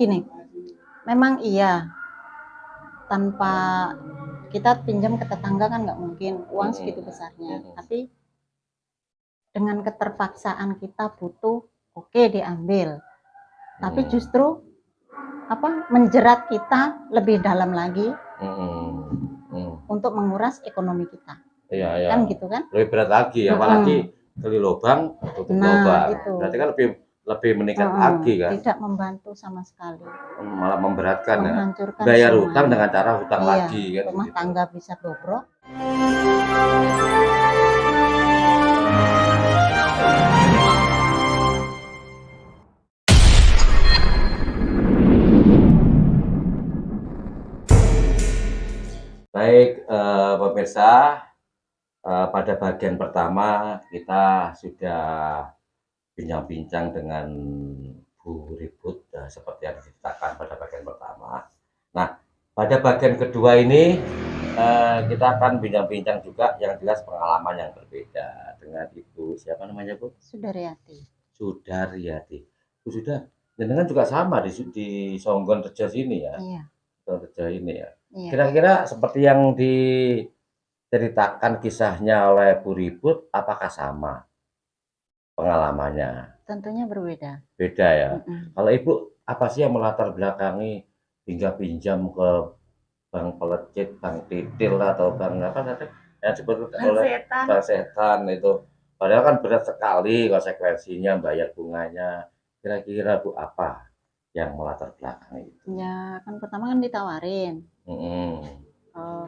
gini, memang iya, tanpa kita pinjam ke tetangga kan nggak mungkin uang segitu besarnya. Tapi dengan keterpaksaan kita butuh, oke diambil. Tapi justru menjerat kita lebih dalam lagi untuk menguras ekonomi kita. Iya. Kan gitu kan? Lebih berat lagi, apalagi gali lubang tutup lubang. Itu. Berarti kan lebih meningkat lagi kan? Tidak membantu sama sekali. Malah memberatkan ya. Menghancurkan Bayar semuanya. hutang dengan cara hutang lagi kan? Rumah tangga bisa bobrok. Baik, pemirsa, pada bagian pertama kita sudah bincang-bincang dengan Bu Ribut seperti yang diceritakan pada bagian pertama. Nah, pada bagian kedua ini kita akan bincang-bincang juga yang jelas pengalaman yang berbeda dengan Ibu siapa namanya Bu? Sudaryati. Bu Sudah, jenengan juga sama di Songgon Rejo sini ya? Iya. Songgon Rejo ini ya. Iya. Kira-kira seperti yang diceritakan kisahnya oleh Bu Ribut, apakah sama pengalamannya? Tentunya berbeda. Beda ya. Kalau Ibu, apa sih yang melatar belakangi hingga pinjam ke bank pelecit, bank titil atau bank apa tadi yang disebut oleh bank setan itu? Padahal kan berat sekali konsekuensinya, bayar bunganya. Kira-kira Bu apa yang melatar belakangi itu? Ya kan pertama kan ditawarin.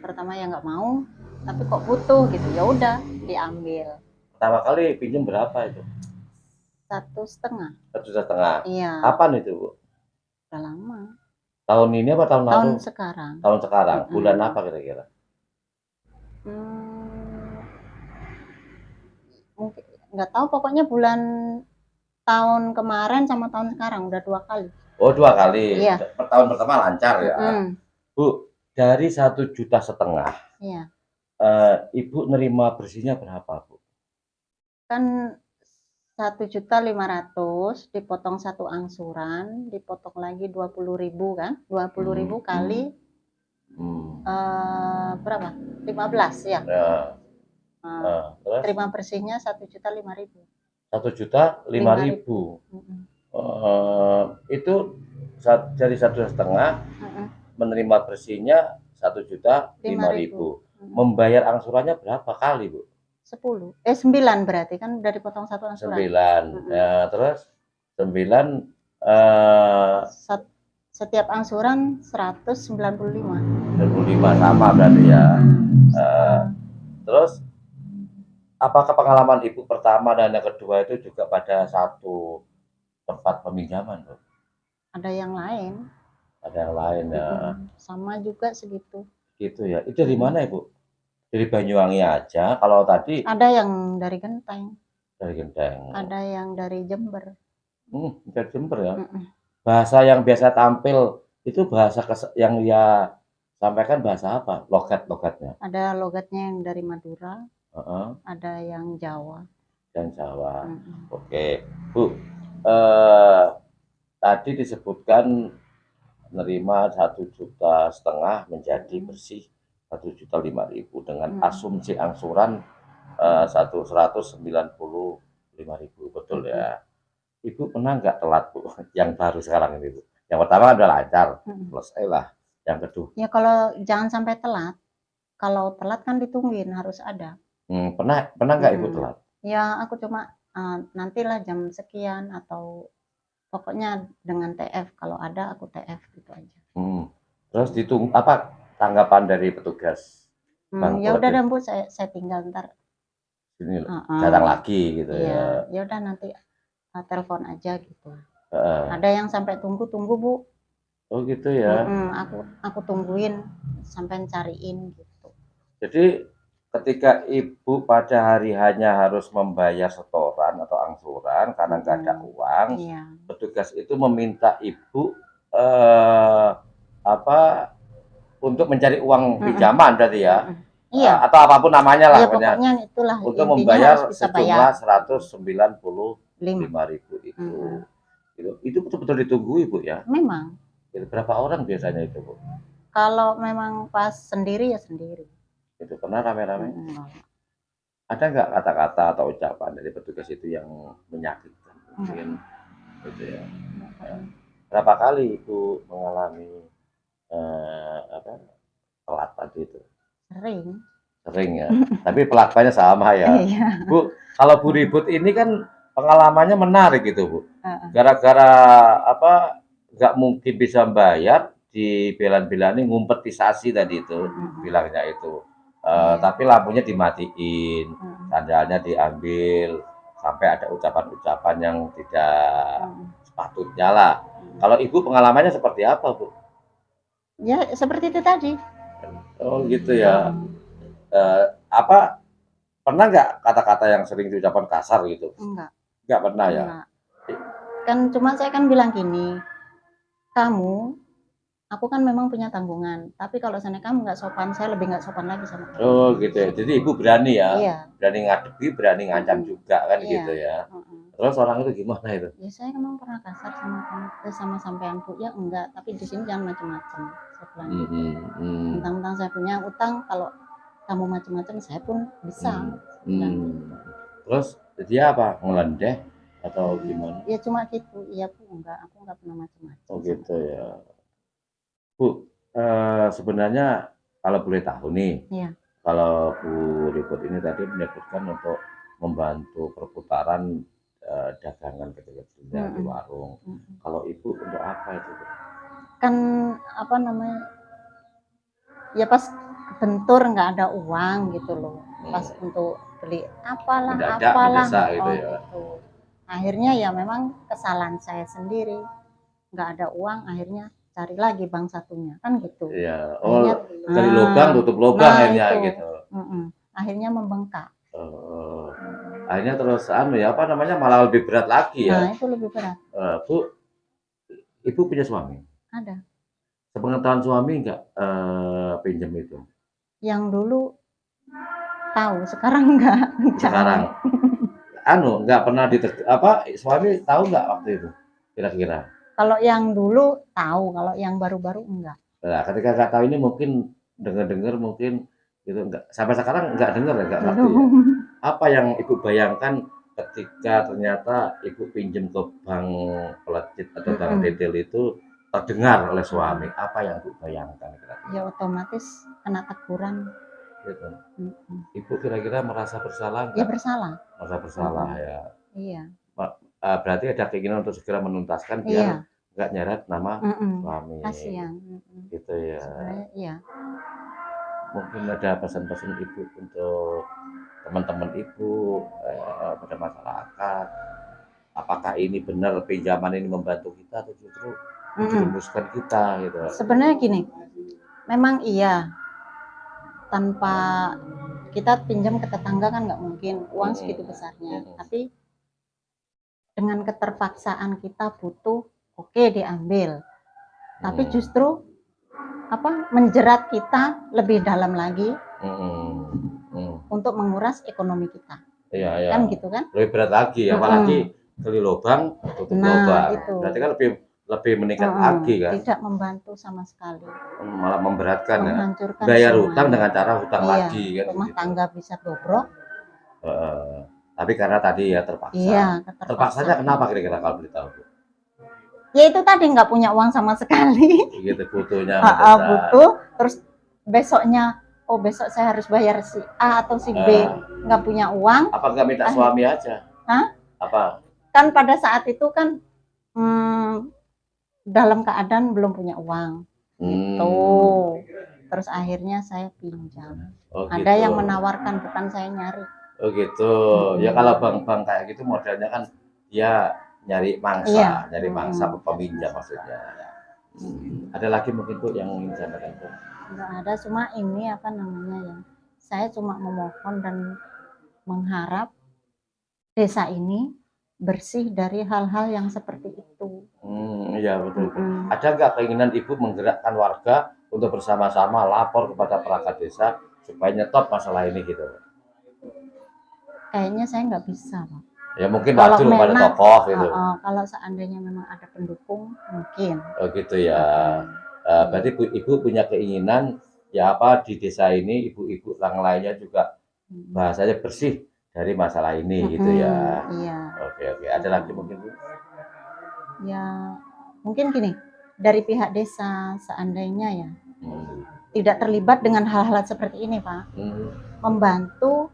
Pertama ya nggak mau, tapi kok butuh gitu, ya udah diambil. Pertama kali pinjam berapa itu? 1,5. 1,5. Iya. Kapan itu Bu? Udah lama. Tahun ini apa tahun lalu? Tahun sekarang. Tahun sekarang. Bulan apa kira-kira? Mungkin nggak tahu, pokoknya bulan tahun kemarin sama tahun sekarang udah 2 kali. Oh 2 kali. Iya. Tahun pertama lancar ya. Bu, dari 1,5 juta. Iya. Ibu nerima bersihnya berapa Bu? Kan 1.500.000 dipotong 1 angsuran, dipotong lagi 20.000 kan? 20.000 kali berapa? 15 ya. Terus? Terima bersihnya 1.500.000. 1.500.000. Itu dari 1,5 menerima bersihnya 1.500.000. Membayar angsurannya berapa kali Bu? 9 berarti kan udah dipotong 1 angsuran. 9. Ya, terus 9 setiap angsuran 195. 195 sama berarti ya. Terus apakah pengalaman Ibu pertama dan yang kedua itu juga pada satu tempat peminjaman Bu? Ada yang lain. Ada yang lain ya. Sama juga segitu. Gitu ya. Itu dari mana Ibu? Dari Banyuwangi aja. Kalau tadi ada yang dari Genteng. Dari Genteng. Ada yang dari Jember. Dari Jember ya. Bahasa yang biasa tampil itu bahasa yang ya sampaikan bahasa apa? Logat-logatnya. Ada logatnya yang dari Madura. Ada yang Jawa. Dan Jawa. Oke, Bu. Tadi disebutkan menerima 1,5 juta menjadi bersih 1.500.000 dengan asumsi angsuran 195.000, betul ya? Ibu pernah nggak telat Bu? Yang baru sekarang ini Bu? Yang pertama udah lancar, selesai lah. Yang kedua? Ya kalau jangan sampai telat. Kalau telat kan ditungguin, harus ada. Pernah nggak Ibu telat? Ya aku cuma nantilah jam sekian atau pokoknya dengan TF, kalau ada aku TF gitu aja. Terus ditunggu apa tanggapan dari petugas? Ya udah Bu, saya tinggal ntar. Ini datang lagi gitu ya. Ya udah nanti telepon aja gitu. Ada yang sampai tunggu Bu. Oh gitu ya. Aku tungguin sampai cariin gitu. Jadi ketika Ibu pada hari hanya harus membayar setoran atau angsuran karena nggak ada uang, petugas itu meminta Ibu untuk mencari uang pinjaman berarti ya. Iya. Atau apapun namanya lah, pokoknya itulah, untuk membayar sejumlah 195.000 itu. Itu betul-betul ditunggu Ibu ya? Memang. Itu berapa orang biasanya itu Bu? Kalau memang pas sendiri ya sendiri. Itu pernah rame-rame? Enggak. Ada nggak kata-kata atau ucapan dari petugas itu yang menyakitkan mungkin gitu ya? Berapa kali Ibu mengalami apa telat tadi itu? Sering. Sering ya. Tapi pelakuannya sama ya. Iya. Bu, kalau Bu Ribut ini kan pengalamannya menarik gitu Bu. Heeh. Gara-gara apa nggak mungkin bisa bayar di belan-belani ngumpetisasi tadi itu bilangnya itu. Tapi lampunya dimatiin, sandalnya diambil, sampai ada ucapan-ucapan yang tidak sepatutnya lah. Kalau Ibu pengalamannya seperti apa Bu? Ya seperti itu tadi. Oh gitu ya. Apa pernah nggak kata-kata yang sering diucapkan kasar gitu? Enggak. Nggak pernah ya? Enggak. Kan cuma saya kan bilang gini, kamu, aku kan memang punya tanggungan, tapi kalau seandainya kamu nggak sopan, saya lebih nggak sopan lagi sama kamu. Oh gitu ya. Jadi Ibu berani ya? Iya. Berani ngadepi, berani ngancam juga kan Iya. gitu ya? Terus orang itu gimana itu? Ya saya memang pernah kasar sama kamu, sama sampean Bu. Ya enggak, tapi di sini jangan macam-macam. Saya bilang gitu. Tentang saya punya utang, kalau kamu macam-macam saya pun bisa. Terus dia apa? Ngelendeh atau gimana? Ya cuma gitu. Iya Bu, enggak, aku enggak pernah macam-macam. Oh gitu ya. Bu, sebenarnya kalau boleh tahu nih, Iya. kalau Bu Ribut ini tadi menyebutkan untuk membantu perputaran dagangan kecil-kecilnya di warung. Kalau Ibu untuk apa itu? Kan apa namanya? Ya pas bentur nggak ada uang gitu loh. Pas untuk beli apalah Mendadak gitu ya. Gitu. Akhirnya ya memang kesalahan saya sendiri. Nggak ada uang, akhirnya cari lagi bank satunya kan gitu. Iya. Oh, dari lubang tutup lubang akhirnya gitu. Akhirnya membengkak. Akhirnya terus ya apa namanya malah lebih berat lagi ya. Nah itu lebih berat. Bu, Ibu punya suami? Ada. Sepengetahuan suami nggak pinjam itu? Yang dulu tahu, sekarang enggak. Sekarang nggak pernah suami tahu nggak waktu itu kira-kira? Kalau yang dulu tahu, kalau yang baru-baru enggak. Nah, ketika nggak tahu ini mungkin dengar-dengar mungkin gitu enggak sampai sekarang nggak dengar ya nggak ngerti ya. Apa yang Ibu bayangkan ketika ternyata Ibu pinjam ke bank pelacit atau bank detail itu terdengar oleh suami? Apa yang Ibu bayangkan kira-kira? Ya otomatis kena teguran. Gitu. Ibu kira-kira merasa bersalah nggak? Ya bersalah. Merasa bersalah ya. Iya. Berarti ada keinginan untuk segera menuntaskan biar nggak nyeret nama suami. Kasihan. Gitu ya. Sebenarnya iya. Mungkin ada pesan-pesan Ibu untuk teman-teman Ibu pada masyarakat. Apakah ini benar pinjaman ini membantu kita atau justru menjerumuskan kita gitu? Sebenarnya gini, memang iya. Tanpa kita pinjam ke tetangga kan nggak mungkin uang segitu besarnya. Tapi dengan keterpaksaan kita butuh, oke diambil. Tapi justru menjerat kita lebih dalam lagi untuk menguras ekonomi kita. Iya. Kan gitu kan? Lebih berat lagi, apalagi gali lubang tutup lubang. Itu. Berarti kan lebih meningkat lagi kan? Tidak membantu sama sekali. Malah memberatkan ya. Menghancurkan bayar hutang dengan cara hutang lagi kan? Rumah tangga bisa bobrok. Tapi karena tadi ya terpaksa. Iya, terpaksanya kenapa kira-kira kalau boleh tahu? Ya itu tadi nggak punya uang sama sekali. Gitu butuhnya. Butuh, terus besoknya, besok saya harus bayar si A atau si B, nggak punya uang. Apa nggak minta suami aja? Hah? Apa? Kan pada saat itu kan dalam keadaan belum punya uang. Gitu. Terus akhirnya saya pinjam. Ada yang menawarkan, bukan saya nyari. Oh gitu. Ya kalau bank-bank kayak gitu modelnya kan dia nyari mangsa, nyari mangsa peminjam maksudnya. Ada lagi mungkin Bu yang ingin saya sampaikan? Enggak ada, cuma ini apa namanya ya. Saya cuma memohon dan mengharap desa ini bersih dari hal-hal yang seperti itu. Iya betul. Ada nggak keinginan Ibu menggerakkan warga untuk bersama-sama lapor kepada perangkat desa supaya nyetop masalah ini gitu? Kayaknya saya nggak bisa, Pak. Ya mungkin Kalau waduh pada memang, tokoh gitu. kalau seandainya memang ada pendukung mungkin. Oh gitu ya. Berarti Iya. ibu punya keinginan ya apa di desa ini ibu-ibu yang lainnya juga bahasanya bersih dari masalah ini gitu ya. Iya. Oke. Ada lagi mungkin Bu? Ya mungkin gini, dari pihak desa seandainya ya Hmm. tidak terlibat dengan hal-hal seperti ini Pak, membantu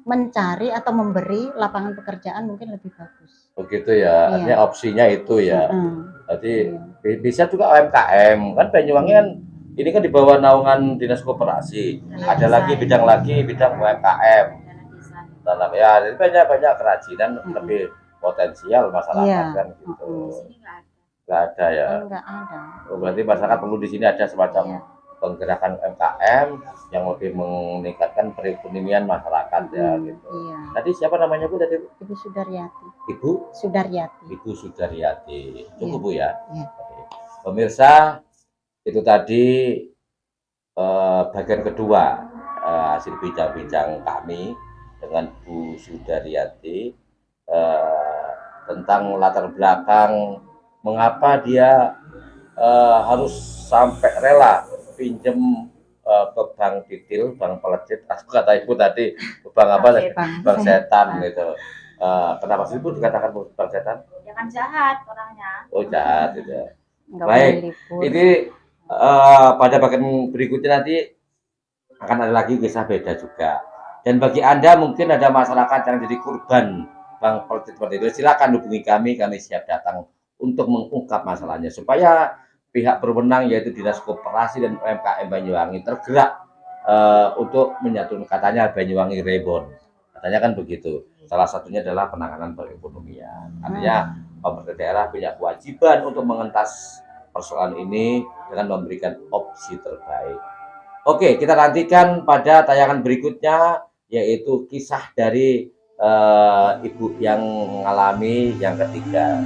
mencari atau memberi lapangan pekerjaan mungkin lebih bagus. Begitu ya. Artinya Iya. opsinya itu ya. Berarti Iya. bisa juga UMKM kan Banyuwangi kan ini kan di bawah naungan Dinas Koperasi. Ada lagi bidang UMKM. Tanam ya, jadi banyak kerajinan lebih potensial masyarakat Iya. kan gitu. Nggak ada ya. Enggak ada. Oh, berarti masyarakat perlu di sini ada semacam Iya. penggerakan UMKM yang lebih meningkatkan perekonomian masyarakat ya gitu. Iya. Tadi siapa namanya Bu tadi? Ibu Sudaryati. Ibu Sudaryati. Ibu Sudaryati. Cukup Iya. Bu ya. Iya. Oke. Pemirsa, itu tadi bagian kedua hasil bincang-bincang kami dengan Bu Sudaryati tentang latar belakang mengapa dia harus sampai rela pinjem ke Bank Titil, Bank Pelejit, aku kata Ibu tadi Bank apa? Bank Setan gitu. Kenapa sih Ibu dikatakan Bank Setan? Ya kan jahat orangnya. Oh jahat gitu. Enggak Baik, boleh libur. ini pada bagian berikutnya nanti akan ada lagi kisah beda juga. Dan bagi Anda mungkin ada masyarakat yang jadi korban Bank Pelejit seperti itu, silakan hubungi kami siap datang untuk mengungkap masalahnya supaya pihak berwenang yaitu Dinas Koperasi dan UMKM Banyuwangi tergerak untuk menyatukan katanya Banyuwangi Reborn. Katanya kan begitu. Salah satunya adalah penanganan perekonomian. Artinya pemerintah daerah punya kewajiban untuk mengentas persoalan ini dengan memberikan opsi terbaik. Oke, kita nantikan pada tayangan berikutnya yaitu kisah dari ibu yang mengalami yang ketiga.